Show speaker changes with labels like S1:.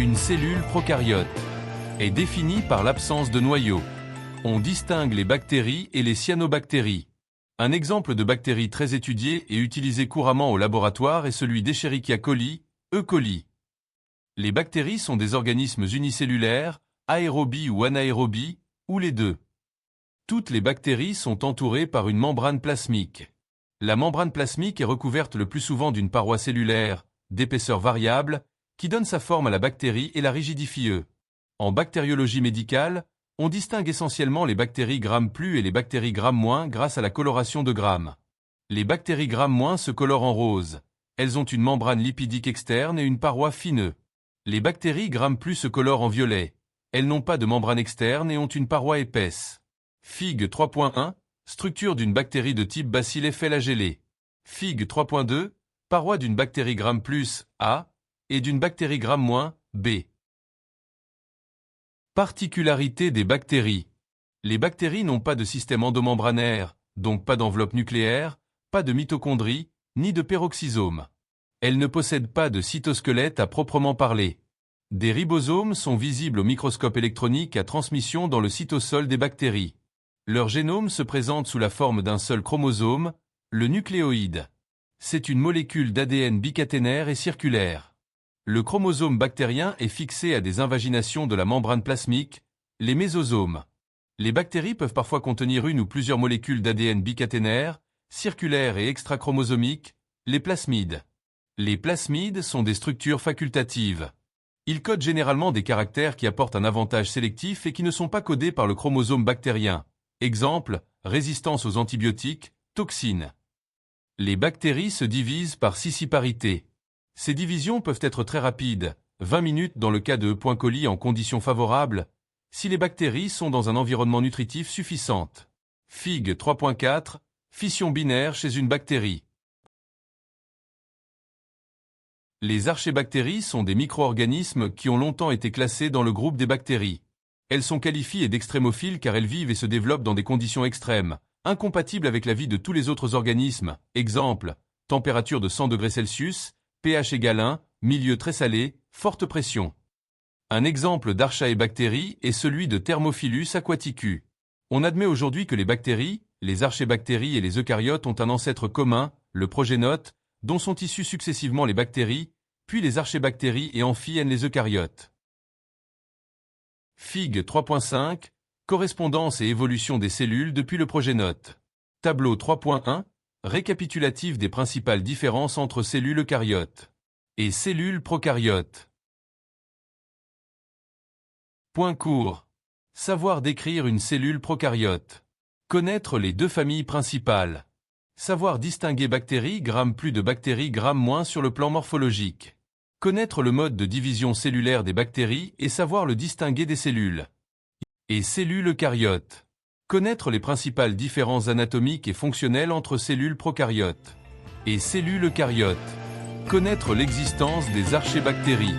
S1: Une cellule prokaryote est définie par l'absence de noyau. On distingue les bactéries et les cyanobactéries. Un exemple de bactérie très étudiée et utilisée couramment au laboratoire est celui d'Escherichia coli, E. coli. Les bactéries sont des organismes unicellulaires, aérobies ou anaérobies, ou les deux. Toutes les bactéries sont entourées par une membrane plasmique. La membrane plasmique est recouverte le plus souvent d'une paroi cellulaire, d'épaisseur variable, qui donne sa forme à la bactérie et la rigidifie. En bactériologie médicale, on distingue essentiellement les bactéries Gram+ et les bactéries Gram- grâce à la coloration de Gram. Les bactéries Gram- se colorent en rose. Elles ont une membrane lipidique externe et une paroi fine. Les bactéries Gram+ se colorent en violet. Elles n'ont pas de membrane externe et ont une paroi épaisse. Fig 3.1, structure d'une bactérie de type Bacillus flagellé. Fig 3.2, paroi d'une bactérie Gram+ A et d'une bactérie Gram- B. Particularité des bactéries. Les bactéries n'ont pas de système endomembranaire, donc pas d'enveloppe nucléaire, pas de mitochondries, ni de peroxysome. Elles ne possèdent pas de cytosquelette à proprement parler. Des ribosomes sont visibles au microscope électronique à transmission dans le cytosol des bactéries. Leur génome se présente sous la forme d'un seul chromosome, le nucléoïde. C'est une molécule d'ADN bicaténaire et circulaire. Le chromosome bactérien est fixé à des invaginations de la membrane plasmique, les mésosomes. Les bactéries peuvent parfois contenir une ou plusieurs molécules d'ADN bicaténaire, circulaires et extrachromosomiques, les plasmides. Les plasmides sont des structures facultatives. Ils codent généralement des caractères qui apportent un avantage sélectif et qui ne sont pas codés par le chromosome bactérien. Exemple, résistance aux antibiotiques, toxines. Les bactéries se divisent par scissiparité. Ces divisions peuvent être très rapides, 20 minutes dans le cas de E. coli en conditions favorables, si les bactéries sont dans un environnement nutritif suffisant. Fig 3.4, fission binaire chez une bactérie. Les archébactéries sont des micro-organismes qui ont longtemps été classés dans le groupe des bactéries. Elles sont qualifiées d'extrémophiles car elles vivent et se développent dans des conditions extrêmes, incompatibles avec la vie de tous les autres organismes. Exemple, température de 100 degrés Celsius, pH égale 1, milieu très salé, forte pression. Un exemple d'archaébactérie est celui de Thermophilus aquaticus. On admet aujourd'hui que les bactéries, les archébactéries et les eucaryotes ont un ancêtre commun, le progénote, dont sont issus successivement les bactéries, puis les archébactéries et amphiènes les eucaryotes. Fig 3.5, correspondance et évolution des cellules depuis le progénote. Tableau 3.1, récapitulatif des principales différences entre cellules eucaryotes et cellules prokaryotes. Point court. Savoir décrire une cellule prokaryote. Connaître les deux familles principales. Savoir distinguer bactéries Gram+ de bactéries Gram- sur le plan morphologique. Connaître le mode de division cellulaire des bactéries et savoir le distinguer des cellules. Et cellules eucaryotes. Connaître les principales différences anatomiques et fonctionnelles entre cellules prokaryotes et cellules eucaryotes. Connaître l'existence des archébactéries.